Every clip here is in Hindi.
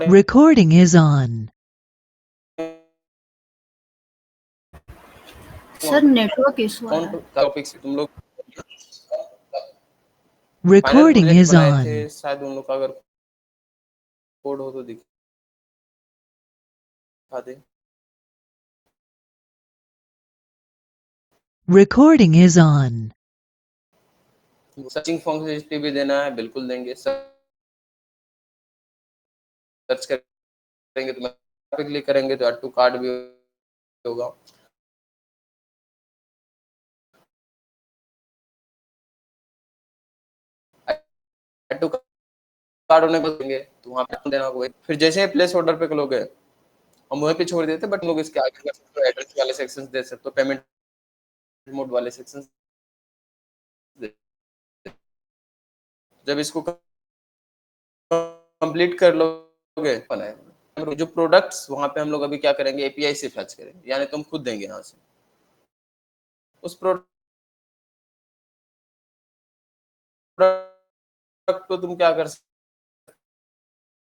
Recording Recording is on. Sir network issue आ कौन रहा है। टॉपिक्स तुम लोग फाइनल Recording प्रोजेक्ट is बनाए थे, on. शायद उन लोग का अगर कोड हो तो दिखा दे। Recording is on. Searching functionality भी देना है, बिल्कुल देंगे। सर्च करेंगे तो पे क्लिक करेंगे तो ऐड टू कार्ड भी होगा। ऐड टू कार्ड होने को देंगे तो वहां पे देना होगा। फिर जैसे ही प्लेस ऑर्डर पे क्लोगे हम वहीं पे छोड़ देते, बट लोग इसके आगे कर सकते हो, एड्रेस वाले सेक्शंस दे सकते हो, पेमेंट मोड वाले सेक्शंस। जब इसको कंप्लीट कर लोगे जो प्रोडक्ट्स वहां पे हम लोग अभी क्या करेंगे, एपीआई से फैच करेंगे, यानी तुम खुद देंगे यहाँ से उस प्रोडक्ट को। तुम क्या कर सकते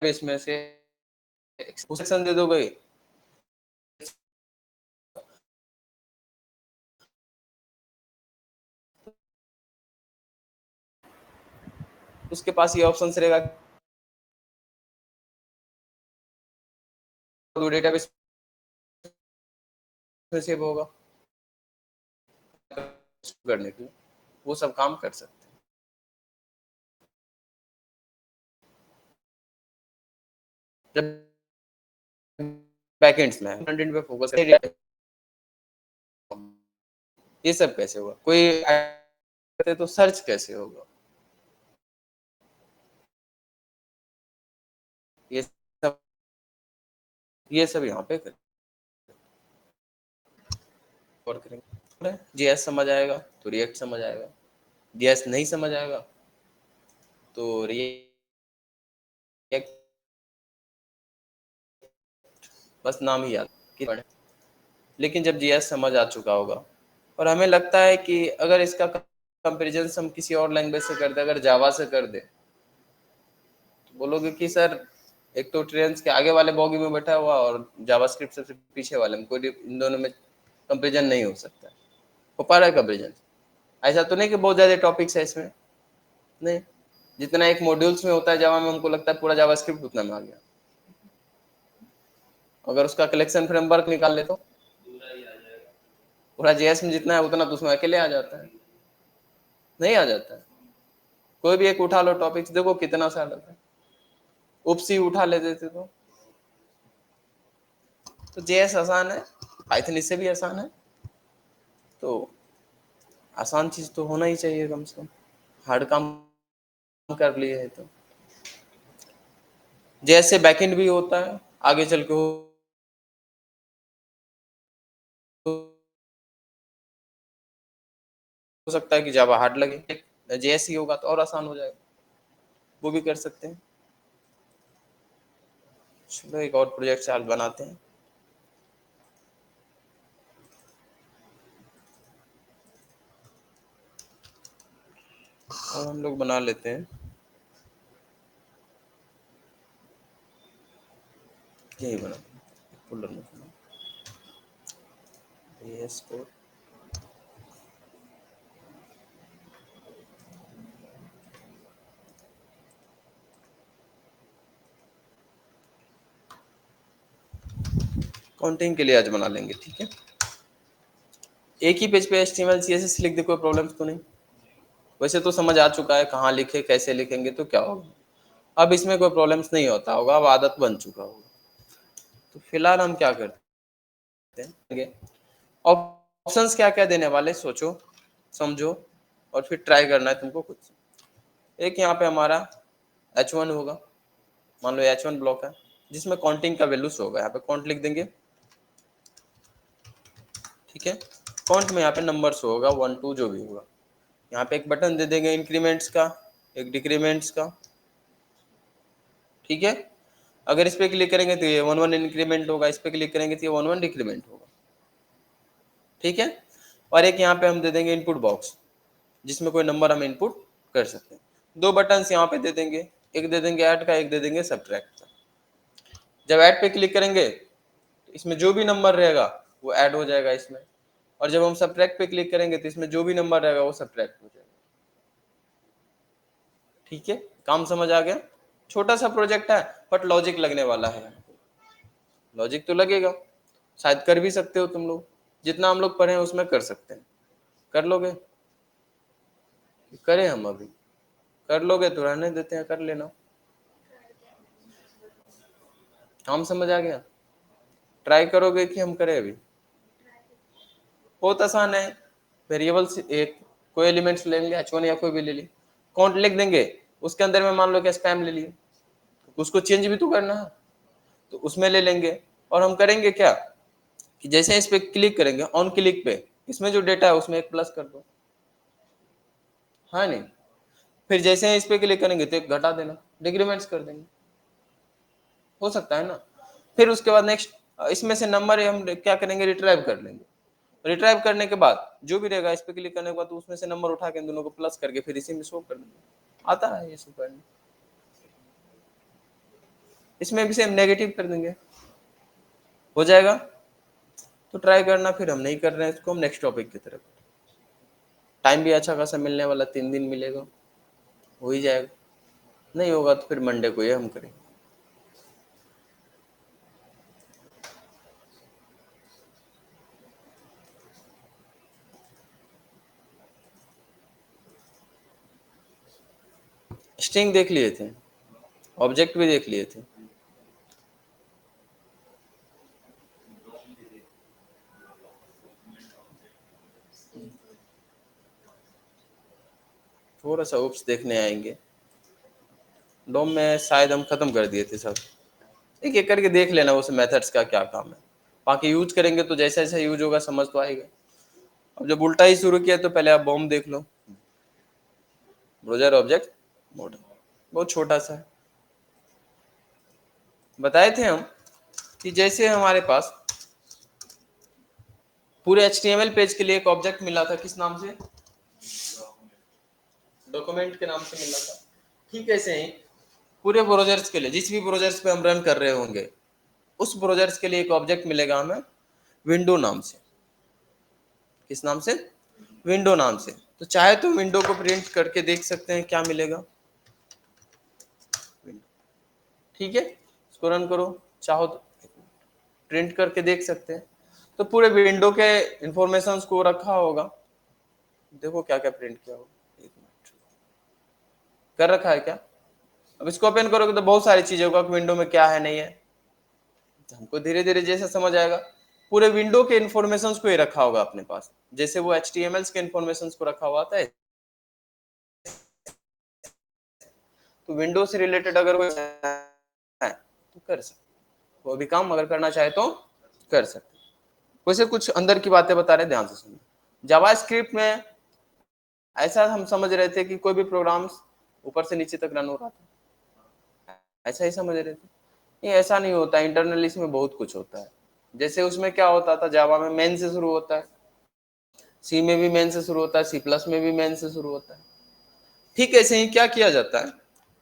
इसमें से सेक्शन दे दोगे, उसके पास ये ऑप्शन रहेगा तो डेटाबेस में सेव होगा करने के लिए, वो सब काम कर सकते हैं। जब बैकएंड्स में फ्रंट एंड पे फोकस करें, ये सब कैसे होगा, कोई तो सर्च कैसे होगा, ये सब यहाँ पे करें और करेंगे। जीएस समझ आएगा तो रिएक्ट समझ आएगा, जीएस नहीं समझ आएगा तो रिएक्ट बस नाम ही याद कि पढ़े। लेकिन जब जीएस समझ आ चुका होगा और हमें लगता है कि अगर इसका कंपैरिजन हम किसी और लैंग्वेज से कर दे, अगर जावा से कर दे, तो बोलोगे कि सर एक तो ट्रेन्स के आगे वाले बॉगी में बैठा हुआ और जावास्क्रिप्ट सबसे पीछे वाले में, कोई इन दोनों में कंपैरिजन नहीं हो सकता। हो पा रहा है कंपैरिजन? ऐसा तो नहीं कि बहुत ज्यादा टॉपिक्स है इसमें, नहीं। जितना एक मॉड्यूल्स में होता है जावा में, हमको लगता है पूरा जावास्क्रिप्ट उतना में आ गया। अगर उसका कलेक्शन फ्रेमवर्क निकाल ले तो पूरा जेएस में जितना है उतना तो उसमें अकेले आ जाता है, नहीं आ जाता है। कोई भी एक उठा लो टॉपिक्स, देखो कितना सारा है। उपसी उठा ले देते तो जेएस आसान है, पाइथन इससे भी आसान है, तो आसान चीज तो होना ही चाहिए कम से कम। हार्ड काम कर लिए है तो जैसे बैकएंड भी होता है, आगे चल के हो सकता है कि जावा हार्ड लगे, जेएस ही होगा तो और आसान हो जाएगा, वो भी कर सकते हैं। चलो एक और प्रोजेक्ट चार्ट बनाते हैं। और हम लोग बना लेते हैं यही बना फोल्डर में एएस कोड। काउंटिंग के लिए आज बना लेंगे, ठीक है। एक ही पेज पे HTML CSS लिख दे, कोई प्रॉब्लम तो नहीं। वैसे तो समझ आ चुका है कहाँ लिखे कैसे लिखेंगे तो क्या होगा, अब इसमें कोई प्रॉब्लम्स नहीं होता होगा, अब आदत बन चुका होगा। तो फिलहाल हम क्या करते हैं, ऑप्शंस क्या क्या देने वाले सोचो समझो और फिर ट्राई करना है तुमको खुद से। एक यहाँ पे हमारा H1 होगा, मान लो H1 ब्लॉक है जिसमें काउंटिंग का वैल्यूज होगा, यहाँ पे काउंट लिख देंगे, ठीक है। काउंट में यहाँ पे नंबर्स होगा 1 2 जो भी होगा। यहाँ पे एक बटन दे देंगे इंक्रीमेंट्स का, एक डिक्रीमेंट्स का, ठीक है। अगर इस पे क्लिक करेंगे तो ये 1 1 इंक्रीमेंट होगा, इस पे क्लिक करेंगे तो ये 1 1 डिक्रीमेंट होगा, ठीक है। और एक यहाँ पे हम दे देंगे इनपुट बॉक्स जिसमें कोई नंबर हम इनपुट कर सकते हैं। दो बटन्स यहाँ पे दे देंगे, एक दे देंगे ऐड का, एक दे देंगे सब्ट्रैक्ट का, जब ऐड पे क्लिक करेंगे तो इसमें जो भी नंबर रहेगा वो ऐड हो जाएगा इसमें, और जब हम सब्ट्रैक्ट पे क्लिक करेंगे तो इसमें जो भी नंबर रहेगा वो सब्ट्रैक्ट हो जाएगा। ठीक है, काम समझ आ गया? छोटा सा प्रोजेक्ट है बट लॉजिक लगने वाला है। लॉजिक तो लगेगा, शायद कर भी सकते हो तुम लोग, जितना हम लोग पढ़े हैं उसमें कर सकते हैं। कर लोगे? करें हम अभी? कर लोगे तो रहने देते हैं, कर लेना। काम समझ आ गया? ट्राई करोगे कि हम करें अभी? बहुत आसान है। वेरिएबल्स एक कोई एलिमेंट्स ले लेंगे, h1 या कोई भी ले ली, काउंट लिख देंगे, उसके अंदर में मान लो कि स्पैम ले लिए, उसको चेंज भी तो करना है, तो उसमें ले लेंगे। और हम करेंगे क्या कि जैसे इस पे क्लिक करेंगे, ऑन क्लिक पे इसमें जो डेटा है उसमें एक प्लस कर दो, है नहीं? फिर जैसे इस पे क्लिक करेंगे तो एक घटा देना, डिक्रीमेंट्स कर देंगे, हो सकता है ना? फिर उसके बाद नेक्स्ट इसमें से नंबर हम क्या करेंगे, रिट्राइव कर लेंगे। रिट्राइव करने के बाद जो भी रहेगा इस पे क्लिक करने के बाद तो उसमें से नंबर उठा के इन दोनों को प्लस करके फिर इसी में शो कर देंगे। आता है ये शो करने। इसमें भी सेम नेगेटिव कर देंगे, हो जाएगा। तो ट्राई करना, फिर हम नहीं कर रहे हैं इसको, हम नेक्स्ट टॉपिक की तरफ। टाइम भी अच्छा खासा मिलने वाला, 3 दिन मिलेगा, हो ही जाएगा। नहीं होगा तो फिर मंडे को ये हम करेंगे। स्ट्रिंग देख लिए थे, ऑब्जेक्ट भी देख लिए थे। थोड़ा सा उप्स देखने आएंगे। डोम में शायद हम खत्म कर दिए थे सब, एक एक करके देख लेना उस मेथड्स का क्या काम है। बाकी यूज करेंगे तो जैसा जैसा यूज होगा समझ तो आएगा। अब जब उल्टा ही शुरू किया तो पहले आप बॉम्ब देख लो। ब्राउज़र ऑब्जेक्ट मॉडल बहुत छोटा सा है। बताए थे हम कि जैसे हमारे पास पूरे HTML पेज के लिए एक ऑब्जेक्ट मिला था, किस नाम से? डॉक्यूमेंट के नाम से मिला था। ठीक ऐसे ही पूरे ब्राउज़र्स के लिए, जिस भी ब्राउज़र्स पे हम रन कर रहे होंगे उस ब्राउज़र्स के लिए एक ऑब्जेक्ट मिलेगा हमें विंडो नाम से। किस नाम से? विंडो नाम से। तो चाहे तो विंडो को प्रिंट करके देख सकते हैं क्या मिलेगा। ठीक है, इसको रन करो, चाहो तो प्रिंट करके देख सकते हैं। तो पूरे विंडो के इंफॉर्मेशन को रखा होगा, देखो क्या क्या प्रिंट किया होगा। एक मिनट, कर रखा है क्या? अब इसको ओपन करोगे तो बहुत सारी चीजें होगा कि विंडो में क्या है नहीं है, हमको धीरे धीरे जैसे समझ आएगा। पूरे विंडो के इंफॉर्मेशन को ही रखा होगा अपने पास, जैसे वो HTML के इंफॉर्मेशन को रखा हुआ था। तो विंडो से रिलेटेड अगर कोई है तो कर सकते, वो भी काम अगर करना चाहे तो कर सकते। वैसे कुछ अंदर की बातें बता रहे, ध्यान से सुनिए। जावास्क्रिप्ट में ऐसा हम समझ रहे थे कि कोई भी प्रोग्राम्स ऊपर से नीचे तक रन हो रहा था, ऐसा ही समझ रहे थे। नहीं, ऐसा नहीं होता, इंटरनली इसमें बहुत कुछ होता है। जैसे उसमें क्या होता था, जावा में मेन से शुरू होता है, सी में भी मेन से शुरू होता है, C+ में भी मेन से शुरू होता है। ठीक ऐसे ही क्या किया जाता है,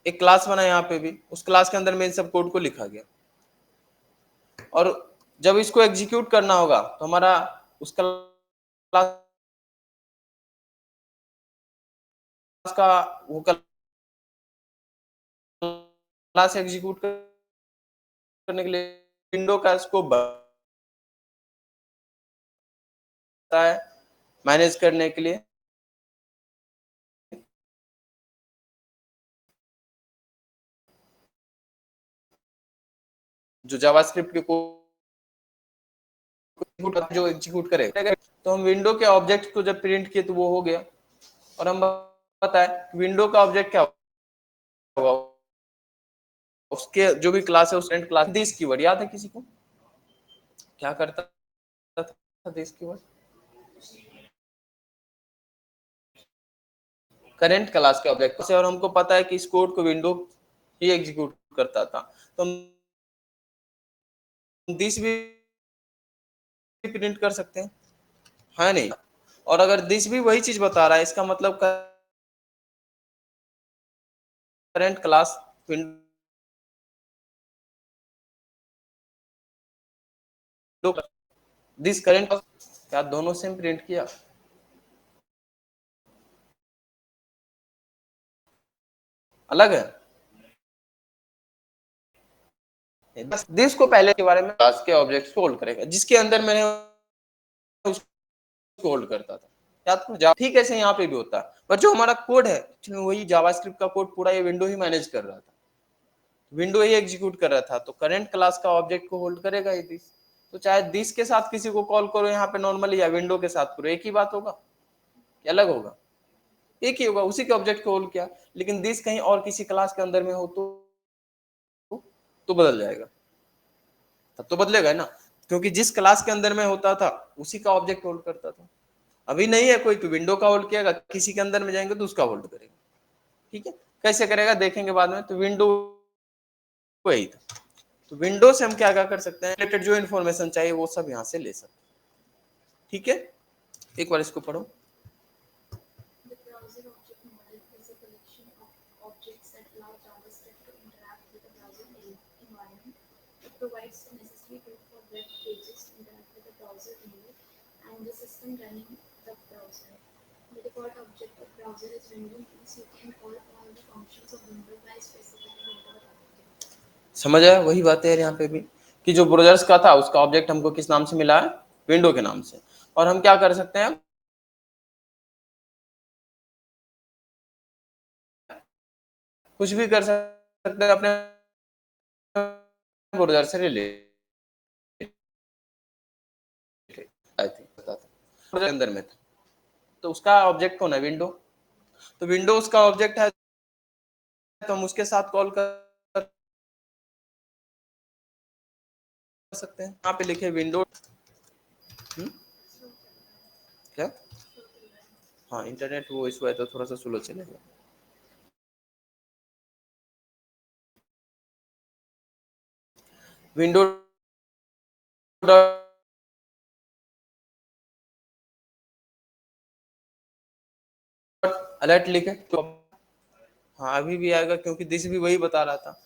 एक क्लास बना यहाँ पे भी, उस क्लास के अंदर मेन सब कोड को लिखा गया, और जब इसको एग्जीक्यूट करना होगा तो हमारा उस क्लास का वो क्लास एग्जीक्यूट करने के लिए विंडो का स्कोप बनता है मैनेज करने के लिए। जो जावास्क्रिप्ट के कोड जो एग्जीक्यूट करे, तो हम विंडो के ऑब्जेक्ट को जब प्रिंट किए तो वो हो गया। और हम पता है विंडो का ऑब्जेक्ट क्या होगा, उसके जो भी क्लास है उस क्लास दिस कीवर्ड याद है किसी को? क्या करता था दिस कीवर्ड? करंट क्लास के ऑब्जेक्ट से, और हमको पता है कि इस कोड को विंडो ही एग्जीक्यूट करता था, तो हम दिस भी प्रिंट कर सकते हैं, है नहीं? और अगर दिस भी वही चीज बता रहा है, इसका मतलब current class window this current क्या दोनों सेम प्रिंट किया? अलग है। बस दिस को पहले के बारे में क्लास के ऑब्जेक्ट्स को होल्ड करेगा, जिसके अंदर मैंने उसको होल्ड करता था। याद करो ठीक ऐसे यहाँ पे भी होता है, पर जो हमारा कोड है वही जावास्क्रिप्ट का कोड पूरा ये विंडो ही मैनेज कर रहा था, विंडो ही एग्जीक्यूट कर रहा था, तो करंट क्लास का ऑब्जेक्ट को होल्ड करेगा ही दिस। तो चाहे दिस के साथ किसी को कॉल करो यहाँ पे नॉर्मली या विंडो के साथ करो, एक ही बात होगा क्या अलग होगा? एक ही होगा, उसी के ऑब्जेक्ट को होल्ड किया। लेकिन दिस कहीं और किसी क्लास के अंदर में हो तो बदल जाएगा, तब तो बदलेगा ना, क्योंकि जिस क्लास के अंदर में होता था उसी का ऑब्जेक्ट होल्ड करता था। अभी नहीं है कोई, तो विंडो का होल्ड किएगा, किसी के अंदर में जाएंगे तो उसका होल्ड करेगा। ठीक है, कैसे करेगा देखेंगे बाद में। तो विंडो वही था, तो विंडो से हम क्या क्या कर सकते हैं, रिलेटेड जो इन्फॉर्मेशन चाहिए वो सब यहाँ से ले सकते हैं। ठीक है, एक बार इसको पढ़ो। provides the necessary tool for web pages to interact with the browser window and the system running the browser. The default object of browser is window, means you can call all the functions of window by specifying default object. समझ आया? वही बात है यहाँ पे भी कि जो ब्राउजर्स का था उसका ऑब्जेक्ट हमको किस नाम से मिला है, विंडो के नाम से। और हम क्या कर सकते हैं, कुछ भी कर सकते हैं अपने ब्राउजर से रिलेटेड। आई थिंक पता था अंदर में था, तो उसका ऑब्जेक्ट कौन है, विंडो। तो विंडो उसका ऑब्जेक्ट है, तो हम उसके साथ कॉल कर सकते हैं। यहाँ पे लिखे विंडो क्या, हाँ इंटरनेट वो इशू है तो थोड़ा सा स्लो चलेगा। विंडो अलर्ट लिखे तो हाँ अभी भी आएगा, क्योंकि दिस भी वही बता रहा था।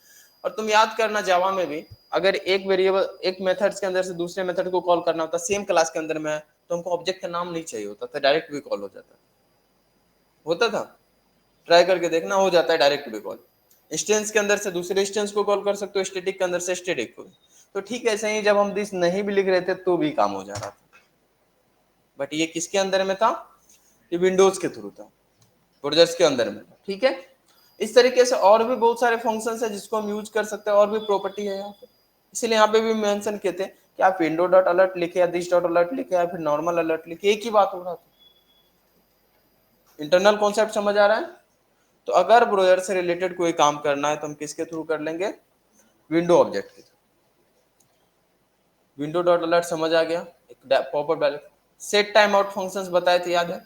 और तुम याद करना जावा में भी अगर एक वेरिएबल एक मेथड्स के अंदर से दूसरे मेथड को कॉल करना होता सेम क्लास के अंदर में, तो हमको ऑब्जेक्ट का नाम नहीं चाहिए होता था, डायरेक्ट भी कॉल हो जाता होता था। ट्राई करके देखना, हो जाता है डायरेक्ट भी कॉल। इंस्टेंस के अंदर से दूसरे इंस्टेंस को कॉल कर सकते हो, स्टैटिक के अंदर से स्टैटिक को। तो ठीक है, ऐसे ही जब हम दिस नहीं भी लिख रहे थे तो भी काम हो जा रहा था, बट ये किसके अंदर में था, ये विंडोज के थ्रू था, ब्राउजर्स के अंदर में। ठीक है, इस तरीके से और भी बहुत सारे फंक्शंस है जिसको हम यूज कर सकते हैं, और भी प्रॉपर्टी है यहाँ पे। इसलिए यहाँ पे भी मेंशन किए थे कि आप विंडो डॉट अलर्ट लिखे या दिस डॉट अलर्ट लिखे या फिर नॉर्मल अलर्ट लिखे, एक ही बात हो रहा था। इंटरनल कॉन्सेप्ट समझ आ रहा है? तो अगर ब्राउजर से रिलेटेड कोई काम करना है तो हम किसके थ्रू कर लेंगे, विंडो ऑब्जेक्ट के थ्रू। विंडो डॉट अलर्ट समझ आ गया। एक पॉपअप डाल, सेट टाइम आउट फंक्शंस बताए थे, याद है?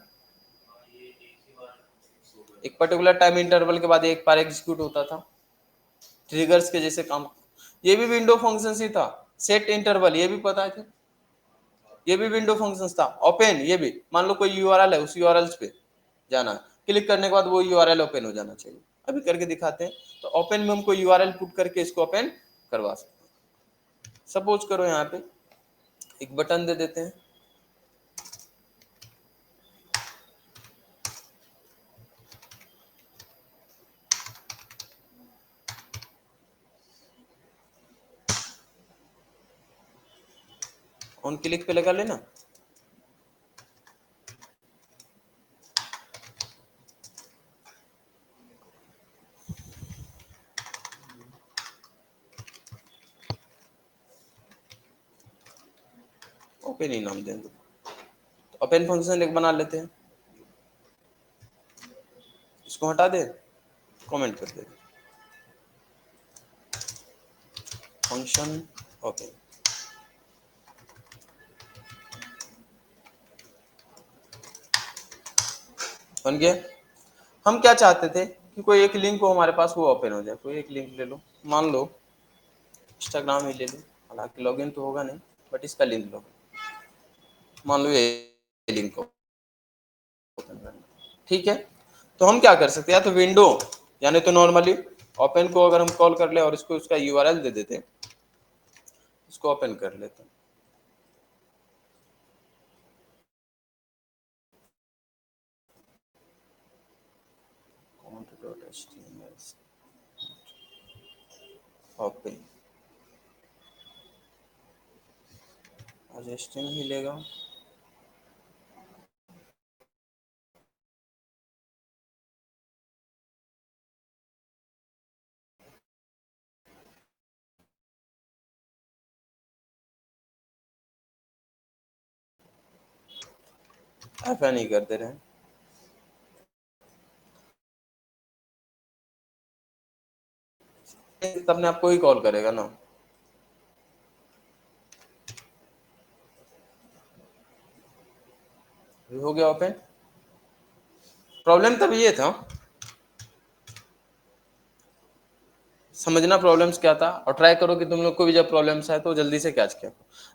एक पर्टिकुलर टाइम इंटरवल के बाद एक बार एग्जीक्यूट होता था, ट्रिगर्स के जैसे काम। ये भी विंडो फंक्शन ही था। सेट इंटरवल ये भी पता थे, ये भी विंडो फंक्शन था। ओपन ये भी, मान लो कोई यूआरएल है, उस यूआरएल पे जाना, क्लिक करने के बाद वो यूआरएल ओपन हो जाना चाहिए। अभी करके दिखाते हैं। तो ओपन में हमको यूआरएल पुट करके इसको ओपन करवा सकते हैं। सपोज करो यहाँ पे एक बटन दे देते हैं, ऑन क्लिक पे लगा लेना। ओपन ही नाम देंगे, तो ओपन फंक्शन एक बना लेते हैं। इसको हटा दे, कमेंट कर दे, फंक्शन ओपन। बन गया। हम क्या चाहते थे कि कोई एक लिंक हो हमारे पास, वो ओपन हो जाए। कोई एक लिंक ले लो, मान लो इंस्टाग्राम ही ले लो, हालांकि लॉगिन तो होगा नहीं, बट इसका लिंक लो, मान लो ये लिंक को ओपन करना। ठीक है, तो हम क्या कर सकते हैं, या तो विंडो यानी तो नॉर्मली ओपन को अगर हम कॉल कर ले और इसको उसका यूआरएल दे देते, इसको ओपन कर लेते, .html ओपन, आज स्ट्रिंग ही लेगा। ऐसा नहीं करते रहे, तब ने आपको ही कॉल करेगा ना। हो गया ओपन। प्रॉब्लम तब ये था, समझना प्रॉब्लम्स क्या था, और ट्राई करो कि तुम लोग को भी जब प्रॉब्लम्स आए तो जल्दी से कैच किया।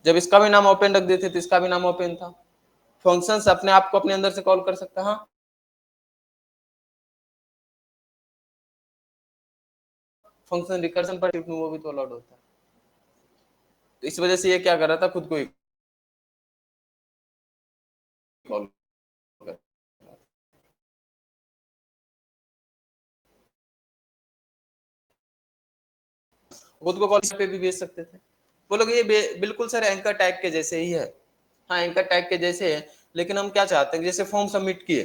जब इसका भी नाम ओपन रख देते तो इसका भी नाम ओपन था। फंक्शंस अपने आप को अपने अंदर से कॉल कर सकता है। हाँ, फंक्शन रिकर्जन पर टिप्पणी वो भी तो अलाउड होता है। तो इस वजह से ये क्या कर रहा था, खुद को ही कॉल कर, खुद को कॉल पे भी भेज सकते थे। बोलोगे ये बिल्कुल सर एंकर टैग के जैसे ही है। हाँ, एंकर टैग के जैसे है, लेकिन हम क्या चाहते हैं, जैसे फॉर्म सबमिट किए,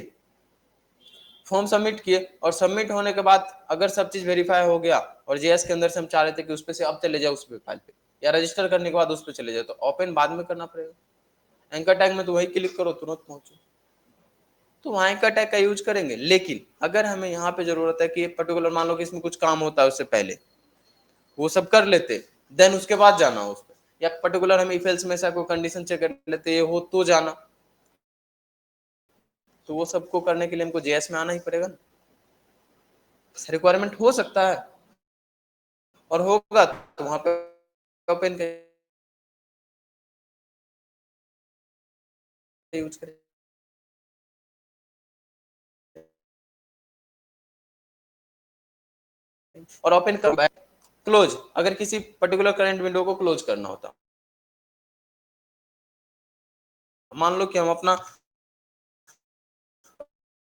फॉर्म सबमिट किए और सबमिट होने के बाद अगर सब चीज वेरीफाई हो गया और जेएस के अंदर से हम चाह रहे थे कि उस पे से अब चले जाओ उस पे फाइल पे, या रजिस्टर करने के बाद उस पे चले जाओ, तो ओपन बाद में करना पड़ेगा। एंकर टैग में तो वही क्लिक करो तुरंत पहुंचो, तो वहां एंकर टैग का यूज करेंगे। लेकिन अगर हमें यहाँ पे जरूरत है कि पर्टिकुलर, मान लो कि इसमें कुछ काम होता है उससे पहले, वो सब कर लेते, देन उसके बाद जाना उस पर, या पर्टिकुलर हम इफ एल्स में से कोई कंडीशन चेक कर लेते, ये हो तो जाना, तो वो सबको करने के लिए हमको जेएस में आना ही पड़ेगा ना। रिक्वायरमेंट हो सकता है और होगा तो वहां पे ओपन का यूज करें। और ओपन कर क्लोज, अगर किसी पर्टिकुलर करंट विंडो को क्लोज करना होता, मान लो कि हम अपना,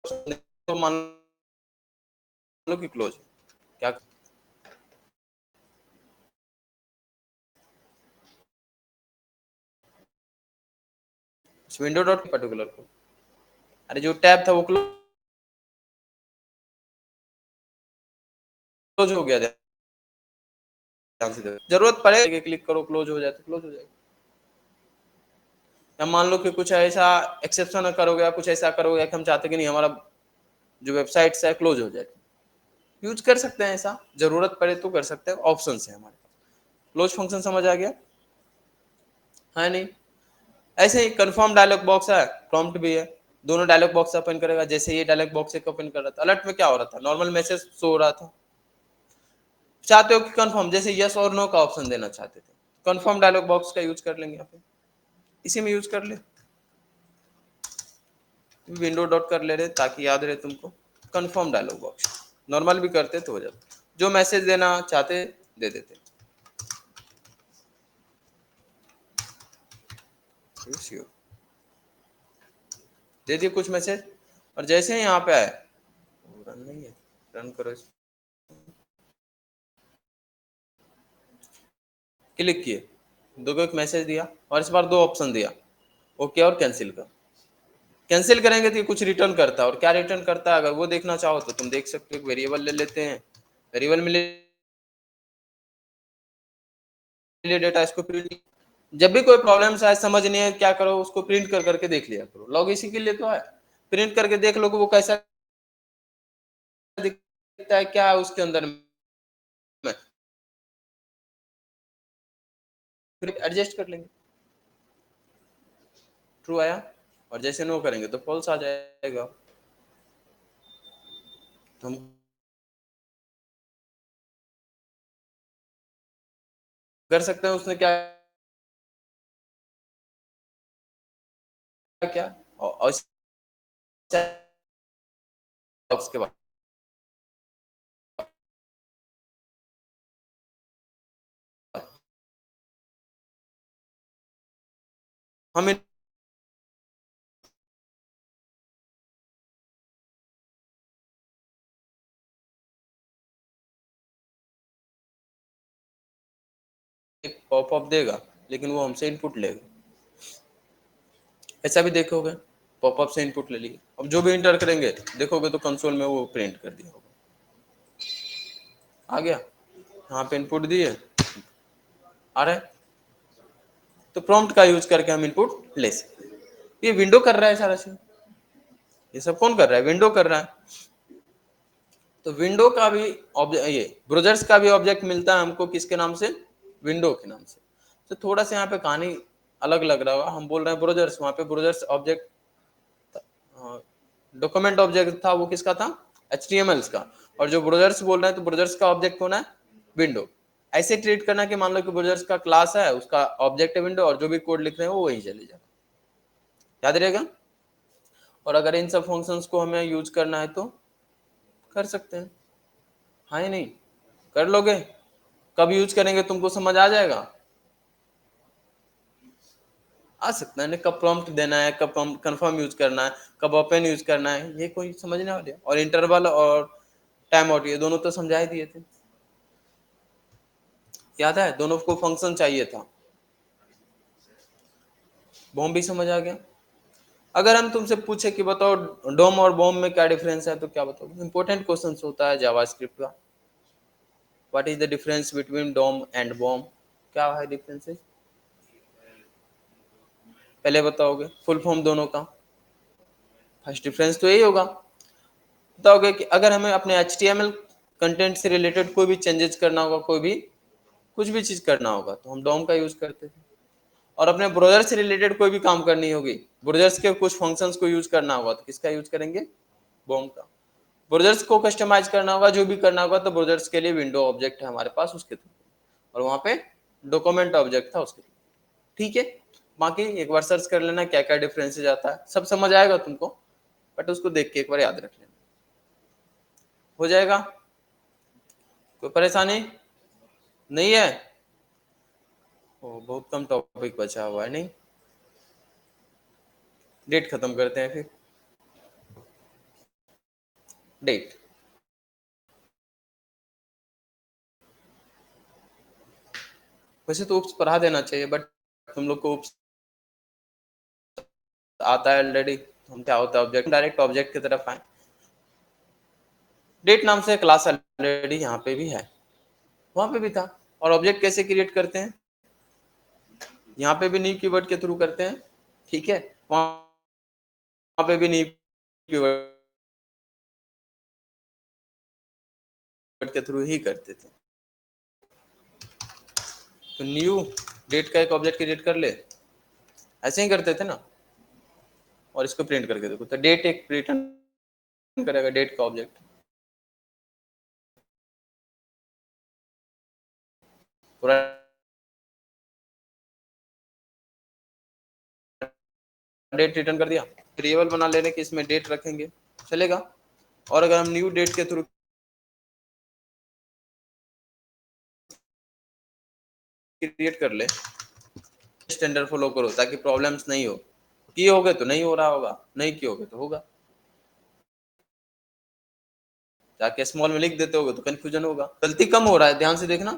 तो मान लो कि क्लोज, क्या विंडो डॉट पर्टिकुलर को, अरे जो टैब था वो क्लोज हो गया, ध्यान से देखो, जरूरत पड़े क्लिक करो क्लोज हो जाए तो क्लोज हो जाएगा। या मान लो कि कुछ ऐसा एक्सेप्शन करोगे या कुछ ऐसा करोगे कि हम चाहते कि नहीं हमारा जो वेबसाइट है क्लोज हो जाए, यूज कर सकते हैं ऐसा, जरूरत पड़े तो कर सकते हैं, ऑप्शन है हमारे पास। क्लोज फंक्शन समझ आ गया है नहीं? ऐसे ही कंफर्म डायलॉग बॉक्स है, प्रॉम्प्ट भी है, दोनों डायलॉग बॉक्स ओपन करेगा। जैसे ये डायलॉग बॉक्स एक ओपन कर रहा था, अलर्ट में क्या हो रहा था, नॉर्मल मैसेज शो हो रहा था। चाहते हो कि कंफर्म, जैसे यस और नो का ऑप्शन देना चाहते थे, कंफर्म डायलॉग बॉक्स का यूज कर लेंगे यहाँ पे, इसी में यूज कर ले, विंडो डॉट कर ले रहे ताकि याद रहे तुमको। कंफर्म डायलॉग बॉक्स नॉर्मल भी करते तो हो जाता, जो मैसेज देना चाहते दे देते। दे दिए कुछ मैसेज, और जैसे ही यहाँ पे आए, रन नहीं है, रन करो, क्लिक किए, दो को एक मैसेज दिया और इस बार दो ऑप्शन दिया, ओके और कैंसिल कर। कैंसिल करेंगे तो ये कुछ रिटर्न करता है, और क्या रिटर्न करता है अगर वो देखना चाहो तो तुम देख सकते हो। वेरिएबल ले लेते हैं, वेरिएबल में ले डेटा, इसको प्रिंट, जब भी कोई प्रॉब्लम आए समझ नहीं है क्या करो, उसको प्रिंट कर करके देख लिया करो, लॉग इसी के लिए तो है, प्रिंट करके देख लो कि वो कैसा दिखता है, क्या है उसके अंदर में, फिर एडजस्ट कर लेंगे। ट्रू आया, और जैसे नो करेंगे तो फॉल्स आ जाएगा। तो हम कर सकते हैं उसने क्या क्या, और उसके बाद हम एक पॉपअप देगा लेकिन वो हमसे इनपुट लेगा। ऐसा भी देखोगे, पॉपअप से इनपुट ले लिए, अब जो भी इंटर करेंगे देखोगे तो कंसोल में वो प्रिंट कर दिया होगा। आ गया, यहाँ पे इनपुट दिए, आ रहा है, तो प्रॉम्प्ट का यूज करके हम इनपुट ले सकते हैं। ये विंडो कर रहा है सारा चीज, ये सब कौन कर रहा है? विंडो कर रहा है। तो विंडो का भी ऑब्जेक्ट, ये ब्राउजर्स का भी ऑब्जेक्ट मिलता है हमको किसके नाम से? विंडो के नाम से। तो थोड़ा सा यहाँ पे कहानी अलग लग रहा होगा, हम बोल रहे हैं ब्राउजर्स, वहां पे ब्राउजर्स ऑब्जेक्ट, डॉक्यूमेंट ऑब्जेक्ट था वो किसका था? HTML का। और जो ब्राउजर्स बोल रहे हैं तो ब्राउजर्स का ऑब्जेक्ट कौन है? विंडो। ऐसे ट्रीट करना कि मान लो कि ब्राउजर्स का क्लास है, उसका ऑब्जेक्ट है विंडो, और जो भी कोड लिख रहे हैं वो वहीं चले जाए, याद रहेगा। और अगर इन सब फंक्शंस को हमें यूज करना है तो कर सकते हैं, हाँ ही नहीं? कर लोगे? कब यूज करेंगे तुमको समझ आ जाएगा, आ सकता है ना, कब प्रॉम्प्ट देना है, कब कंफर्म यूज करना है, कब ओपन यूज करना है, ये कोई समझने वाले। और इंटरवल और टाइम आउट ये दोनों तो समझा ही दिए थे, याद है? दोनों को फंक्शन चाहिए था। बॉम्ब भी समझ आ गया। अगर हम तुमसे पूछे कि बताओ डोम और बॉम्ब में क्या डिफरेंस है, तो क्या बताओगे? इंपॉर्टेंट क्वेश्चन होता है जावास्क्रिप्ट का। What is the difference between DOM and BOM? क्या है डिफरेंसेस? पहले बताओगे फुल फॉर्म दोनों का। फर्स्ट डिफरेंस तो यही होगा, बताओगे कि अगर हमें अपने HTML कंटेंट से रिलेटेड कोई भी चेंजेस करना होगा, कोई भी कुछ भी चीज करना होगा, तो हम डोम का यूज करते थे। और अपने ब्राउजर से रिलेटेड कोई भी काम करनी होगी, ब्राउजर्स के कुछ फंक्शंस को यूज करना होगा, तो किसका यूज करेंगे? बॉम्ब का। ब्राउजर्स को कस्टमाइज करना होगा, जो भी करना होगा, तो ब्राउजर्स के लिए विंडो ऑब्जेक्ट है हमारे पास, उसके थ्रू। और वहां पे डॉक्यूमेंट ऑब्जेक्ट था उसके थ्रू, ठीक है। बाकी एक बार सर्च कर लेना क्या क्या डिफरेंसेस आता है, सब समझ आएगा तुमको, बट उसको देख के एक बार याद रख लेना, हो जाएगा। कोई परेशानी नहीं है? ओ, बहुत कम टॉपिक बचा हुआ है, नहीं? डेट खत्म करते हैं फिर। डेट, वैसे तो उप्स पढ़ा देना चाहिए, बट तुम लोग को उप्स आता है ऑलरेडी। हम क्या होता है ऑब्जेक्ट, डायरेक्ट ऑब्जेक्ट की तरफ आए। डेट नाम से क्लास ऑलरेडी यहाँ पे भी है, वहां पे भी था। और ऑब्जेक्ट कैसे क्रिएट करते हैं? यहाँ पे भी न्यू कीवर्ड के थ्रू करते हैं, ठीक है। वहां पे भी न्यू कीवर्ड के थ्रू ही करते थे। तो न्यू डेट का एक ऑब्जेक्ट क्रिएट कर ले, ऐसे ही करते थे ना। और इसको प्रिंट करके देखो, तो डेट एक रिटर्न करेगा, डेट का ऑब्जेक्ट। पूरा डेट रिटर्न कर दिया। वेरिएबल बना लेने के इसमें डेट रखेंगे, चलेगा। और अगर हम न्यू डेट के थ्रू क्रिएट कर ले, स्टैंडर्ड फॉलो करो ताकि प्रॉब्लम्स नहीं हो। किए होगे तो नहीं हो रहा होगा, नहीं किए होगे तो होगा। जाके स्मॉल में लिख देते होगे तो कंफ्यूजन होगा, गलती कम हो रहा है, ध्यान से देखना।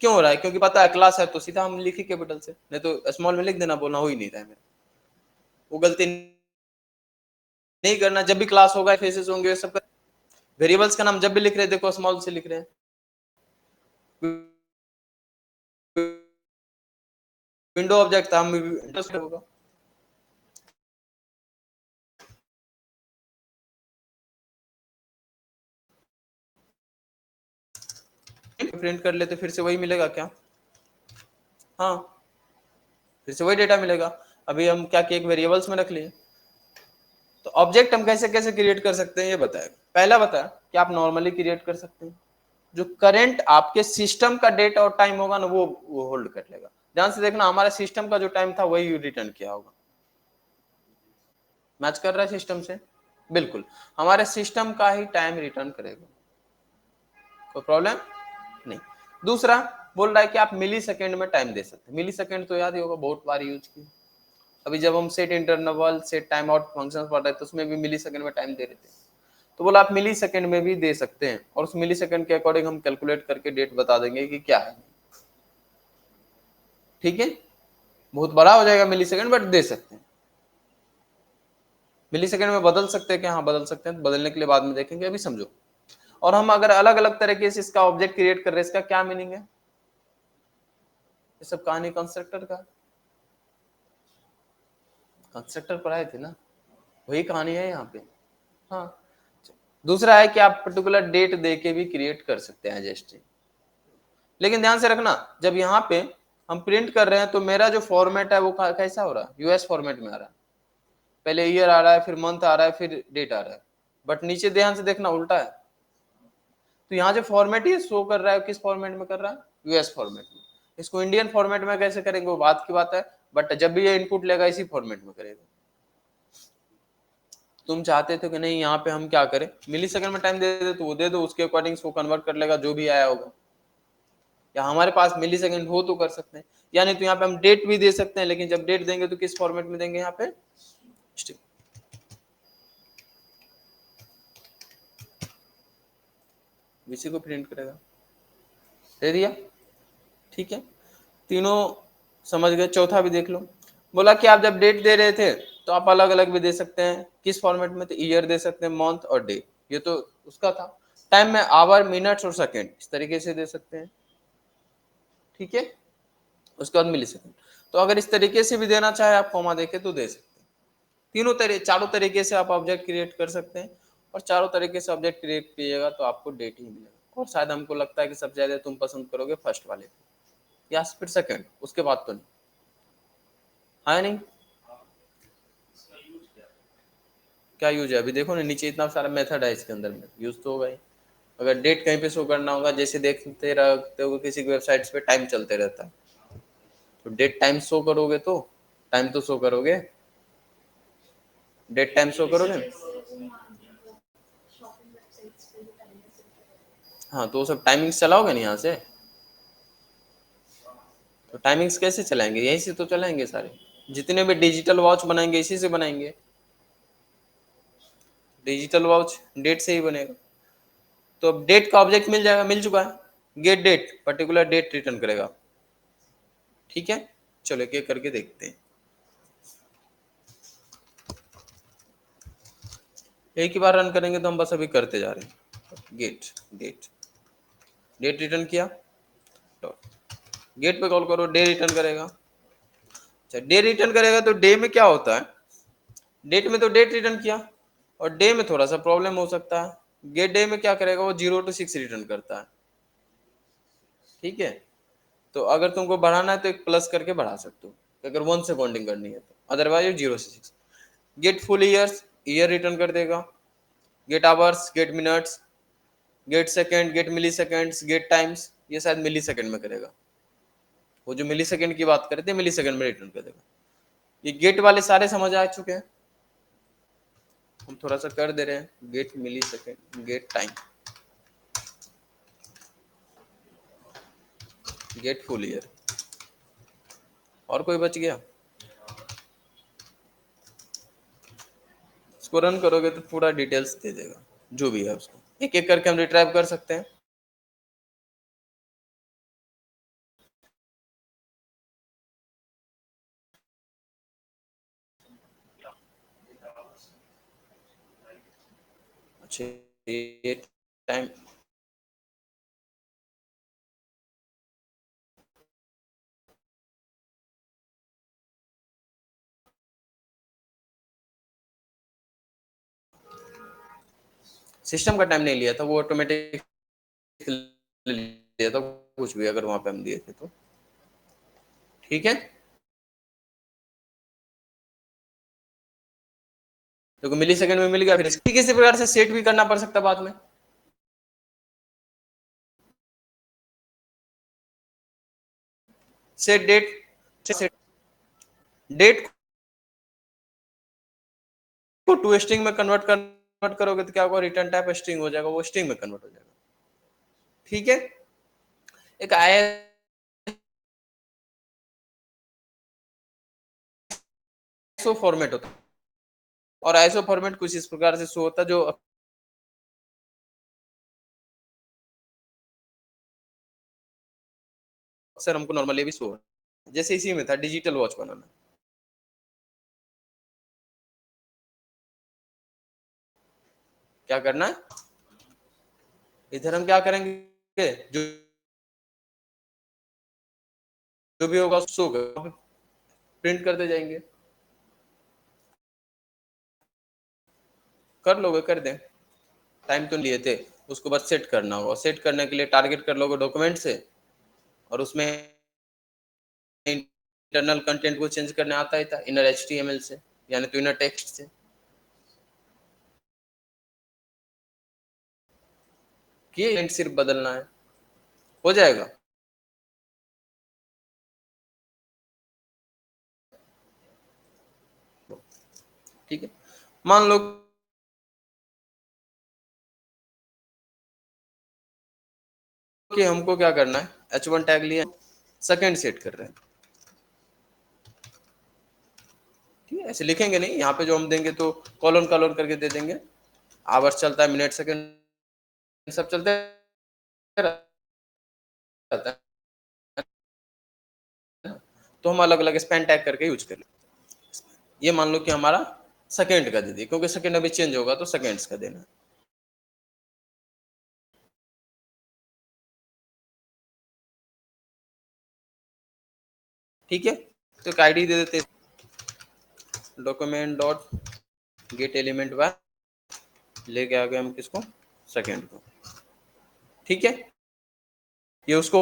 क्यों हो रहा है? क्योंकि पता है क्लास है तो सीधा हम लिखे कैपिटल से, नहीं तो स्मॉल में लिख देना, बोलना हो ही नहीं रहा है मेरा। वो गलती नहीं करना, जब भी क्लास होगा फेसेस होंगे सब। वेरिएबल्स का नाम जब भी लिख रहे हैं देखो स्मॉल से लिख रहे हैं, विंडो ऑब्जेक्ट था हम होगा। प्रिंट कर लेते फिर से वही मिलेगा क्या? हाँ, फिर से वही डेटा मिलेगा। अभी हम क्या किए, एक वेरिएबल्स में रख लिए। तो ऑब्जेक्ट हम कैसे कैसे क्रिएट कर सकते हैं ये बताया। पहला बताया कि आप नॉर्मली क्रिएट कर सकते हैं, जो करंट आपके सिस्टम का डेट और टाइम होगा ना वो होल्ड कर लेगा। ध्यान से देखना, हमारा सिस्टम का जो टाइम था वही रिटर्न किया होगा। मैच कर रहा है सिस्टम से? बिल्कुल, हमारे सिस्टम का ही टाइम रिटर्न करेगा, कोई प्रॉब्लम नहीं। दूसरा बोल रहा है कि आप मिली सेकेंड में टाइम दे सकते हैं। मिली सेकेंड तो याद ही होगा, बहुत बार यूज किया। अभी जब हम set interval set time out function पढ़ रहे थे तो उसमें भी मिली सेकेंड में टाइम दे रहे थे। तो बोला आप मिली सेकेंड में भी दे सकते हैं, और उस मिली सेकेंड के अकॉर्डिंग हम कैलकुलेट करके डेट बता देंगे कि क्या है। ठीक है, बहुत बड़ा हो जाएगा मिली सेकेंड, बट दे सकते हैं। मिली सेकेंड में बदल सकते हैं क्या? हाँ बदल सकते हैं, बदलने के लिए बाद में देखेंगे, अभी समझो। और हम अगर अलग अलग तरीके से इसका ऑब्जेक्ट क्रिएट कर रहे हैं, इसका क्या मीनिंग है? ये सब कहानी कंस्ट्रक्टर का, कंस्ट्रक्टर पढ़ाए थे ना, वही कहानी है यहाँ पे। हाँ, दूसरा है कि आप पर्टिकुलर डेट दे के भी क्रिएट कर सकते हैं एज स्ट्रिंग। लेकिन ध्यान से रखना, जब यहाँ पे हम प्रिंट कर रहे हैं तो मेरा जो फॉर्मेट है वो कैसा हो रहा है? यूएस फॉर्मेट में आ रहा है। पहले ईयर आ रहा है, फिर मंथ आ रहा है, फिर डेट आ रहा है, बट नीचे ध्यान से देखना उल्टा है। तो यहाँ जो फॉर्मेट ये शो कर रहा है किस फॉर्मेट में कर रहा है? यूएस फॉर्मेट में। इसको इंडियन फॉर्मेट में कैसे करेंगे वो बात की बात है, बट जब भी ये इनपुट लेगा इसी फॉर्मेट में करेगा। तुम चाहते थे कि नहीं यहाँ पे हम क्या करें, मिली सेकंड में टाइम दे दे तो वो दे दो, उसके अकॉर्डिंग वो कन्वर्ट कर लेगा जो भी आया होगा। या हमारे पास मिली सेकंड हो तो कर सकते हैं, यानी तो यहाँ पे हम डेट भी दे सकते हैं, लेकिन जब डेट देंगे तो किस फॉर्मेट में देंगे? यहाँ पे स्ट्रिंग। इसी को प्रिंट करेगा, दे दिया। ठीक है, तीनों समझ गए। चौथा भी देख लो, बोला कि आप जब डेट दे रहे थे तो आप अलग अलग भी दे सकते हैं, किस फॉर्मेट में? तो ईयर दे सकते हैं, मंथ और डे, ये तो उसका था। टाइम में आवर, मिनट्स और सेकेंड, इस तरीके से दे सकते हैं। ठीक है, उसके बाद मिली सेकेंड। तो अगर इस तरीके से भी देना चाहे आप कॉमा देके तो दे सकते हैं। चारों तरीके से आप ऑब्जेक्ट क्रिएट कर सकते हैं, और चारों तरीके से ऑब्जेक्ट क्रिएट कीजिएगा तो आपको डेट ही मिलेगा। और शायद हमको लगता है कि सबसे ज्यादा तुम पसंद करोगे फर्स्ट वाले या फिर सेकंड, उसके बाद तो नहीं है। नहीं, क्या यूज है? अभी देखो ना नीचे इतना सारा मेथड है, इसके अंदर में यूज तो होगा ही। अगर डेट कहीं पे शो करना होगा, जैसे देखते रहते हो किसी वेबसाइट्स पे टाइम चलते रहता है, तो डेट टाइम शो करोगे तो टाइम तो शो करोगे, डेट टाइम शो करोगे। शॉपिंग वेबसाइट्स पे भी टाइमर सेट करेगा। हाँ, तो वो सब टाइमिंग्स चलाओगे नहीं यहाँ से, तो टाइमिंग्स कैसे चलाएंगे? यहीं से तो चलाएंगे सारे, जितने भी डिजिटल वॉच बनाएंगे इसी से बनाएंगे। डिजिटल वॉच डेट से ही बनेगा। तो अब डेट का ऑब्जेक्ट मिल जाएगा, मिल चुका है। Get date, particular date return करेगा। ठीक है, चलो एक एक करके देखते हैं। एक ही बार रन करेंगे तो हम बस अभी करते जा रहे हैं। गेट डेट, डेट रिटर्न किया, गेट पे कॉल करो, डे रिटर्न करेगा। अच्छा, डे रिटर्न करेगा तो डे में क्या होता है? डेट में तो डेट रिटर्न किया, और डे में थोड़ा सा प्रॉब्लम हो सकता है। गेट डे में क्या करेगा? वो 0 to 6 रिटर्न करता है। ठीक है, तो अगर तुमको बढ़ाना है तो एक प्लस करके बढ़ा सकते हो, अगर 1 से काउंटिंग करनी है तो, अदरवाइज 0 से 6। Get full years, year return कर देगा। Get hours, get minutes, get second, get milliseconds, get times, ये शायद मिली सेकेंड में करेगा। वो जो मिली सेकेंड की बात करते हैं मिली सेकेंड में रिटर्न कर देगा। ये गेट वाले सारे समझ आ चुके हैं, हम थोड़ा सा कर दे रहे हैं। Get millisecond, get time, get full year, और कोई बच गया? इसको रन करोगे तो पूरा डिटेल्स दे देगा, जो भी है उसको एक एक करके हम रिट्राइव कर सकते हैं। अच्छा, ये टाइम सिस्टम का टाइम नहीं लिया था, वो ऑटोमेटिक लिया था, कुछ भी अगर वहां पे हम दिए थे तो। ठीक है, तो मिली सेकंड में मिल गया। फिर किसी प्रकार से सेट भी करना पड़ सकता बाद में। सेट डेट, सेट डेट को टू स्ट्रिंग में कन्वर्ट करोगे तो क्या होगा? रिटर्न टाइप स्ट्रिंग हो जाएगा, वो स्ट्रिंग में कन्वर्ट हो जाएगा। ठीक है, एक आईएसओ फॉर्मेट होता है, और आईएसओ फॉर्मेट कुछ इस प्रकार से शो होता है, जो अक्सर हमको नॉर्मली भी शो जैसे इसी में था डिजिटल वॉच बनाना। क्या करना है, इधर हम क्या करेंगे, जो जो भी होगा शो प्रिंट करते जाएंगे। कर लोगे, कर दें, टाइम तो लिए थे, उसको बस सेट करना होगा। सेट करने के लिए टारगेट कर लोगे डॉक्यूमेंट से, और उसमें इंटरनल कंटेंट को चेंज करने आता ही था इनर HTML से, यानी तो इनर टेक्स्ट से। कि सिर्फ बदलना है, हो जाएगा। ठीक है, मान लो कि हमको क्या करना है, H1 टैग लिया, सेकंड सेट कर रहे हैं। ठीक है, ऐसे लिखेंगे नहीं, यहाँ पे जो हम देंगे तो कॉलन कॉलन करके दे देंगे। आवर्स चलता है, मिनट सेकंड सब चलते रहता है, तो हम अलग अलग स्पैन टैग करके यूज कर लेते। ये मान लो कि हमारा सेकंड का दे दिए, क्योंकि सेकंड अभी चेंज होगा तो सेकंड्स का देना। ठीक है, तो एक आईडी दे देते, document dot gate element by, लेके आ गए हम किसको, सेकंड को। ठीक है, ये उसको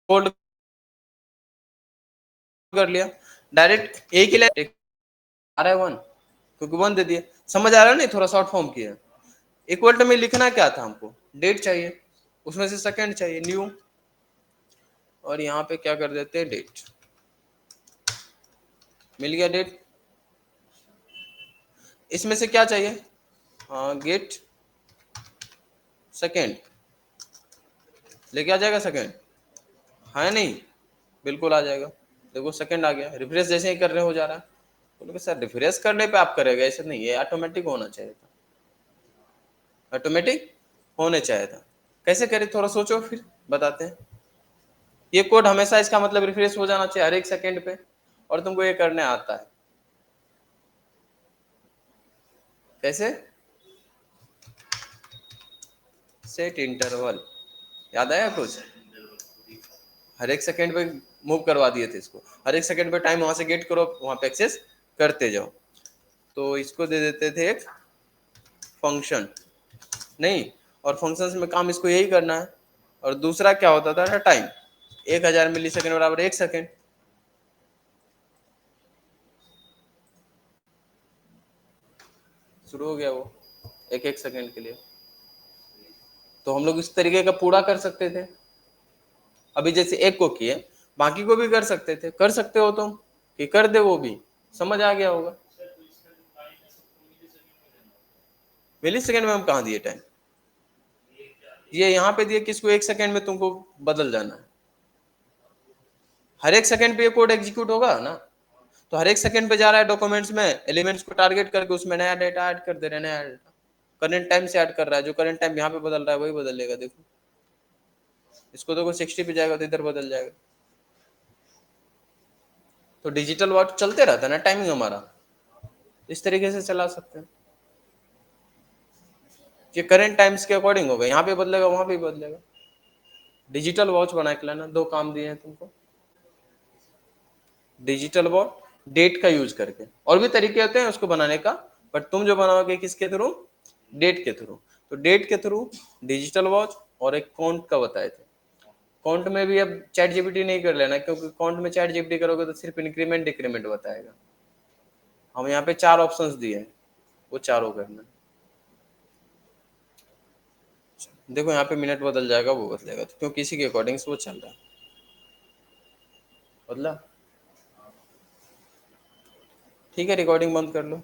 होल्ड कर लिया, डायरेक्ट एक ही लाइन आ रहा है 1, क्योंकि 1 दे दिया। समझ आ रहा है नहीं, थोड़ा शॉर्ट फॉर्म किया। इक्वल टू में लिखना क्या था हमको, डेट चाहिए, उसमें से सेकंड चाहिए, न्यू, और यहाँ पे क्या कर देते हैं, डेट। मिल गया डेट। इसमें से क्या चाहिए, गेट सेकंड, लेके आ जाएगा सेकंड, है नहीं, बिल्कुल आ जाएगा। देखो सेकंड आ गया, रिफ्रेश जैसे ही कर रहे हो जा रहा है। बोलोगे सर रिफ्रेश करने पे आप करेगा, ऐसे नहीं, ये ऑटोमेटिक होना चाहिए था, ऑटोमेटिक होने चाहिए था। कैसे करें, थोड़ा सोचो फिर बताते हैं। ये कोड हमेशा इसका मतलब रिफ्रेश हो जाना चाहिए हर एक सेकंड पे, और तुमको ये करने आता है। कैसे, सेट इंटरवल, याद आया कुछ, हर एक सेकंड पे मूव करवा दिए थे इसको, हर एक सेकंड पे टाइम वहां से गेट करो, वहां पे एक्सेस करते जाओ। तो इसको दे देते थे एक फंक्शन, नहीं, और फंक्शंस में काम इसको यही करना है। और दूसरा क्या होता था, टाइम, 1000 मिली सेकेंड बराबर 1 सेकेंड। शुरू हो गया वो, एक एक सेकेंड के लिए। तो हम लोग इस तरीके का पूरा कर सकते थे। अभी जैसे एक को किए, बाकी को भी कर सकते थे, कर सकते हो तुम कि कर दे, वो भी समझ आ गया होगा। मिली सेकेंड में हम कहाँ दिए टाइम, ये यहाँ पे दिए किसको, 1 सेकेंड में तुमको बदल जाना है। हर एक सेकंड पे ये कोड एग्जीक्यूट होगा ना, तो हर एक सेकंड पे जा रहा है डॉक्यूमेंट्स में, एलिमेंट्स को टारगेट करके उसमें नया डेटा ऐड कर दे रहे हैं, नया डेटा करंट टाइम से ऐड कर रहा है, जो करंट टाइम यहाँ पे बदल रहा है वही बदलेगा। देखो इसको देखो 60 पे जाएगा तो इधर बदल जाएगा। तो डिजिटल वॉच चलते रहता है ना, टाइमिंग हमारा इस तरीके से चला सकते हैं कि करंट टाइम्स के अकॉर्डिंग होगा, यहाँ पे बदलेगा वहां पे बदलेगा। डिजिटल वॉच बना के लाना, 2 काम दिए हैं तुमको, डिजिटल वॉच डेट का यूज करके, और भी तरीके होते हैं उसको बनाने का, बट तुम जो बनाओगे किसके थ्रू, डेट के थ्रू। तो डेट के थ्रू डिजिटल वॉच, और एक काउंट का बताए थे। काउंट में भी अब चैट जीपीटी नहीं कर लेना, क्योंकि काउंट में चैट जीपीटी करोगे तो सिर्फ इंक्रीमेंट डिक्रीमेंट बताएगा। हम यहाँ पे 4 ऑप्शंस दिए हैं, वो चारों करना। देखो यहाँ पे मिनट बदल जाएगा, वो बदलेगा, तो क्योंकि इसी के अकॉर्डिंग से वो चल रहा है। बदला, ठीक है, रिकॉर्डिंग बंद कर लो।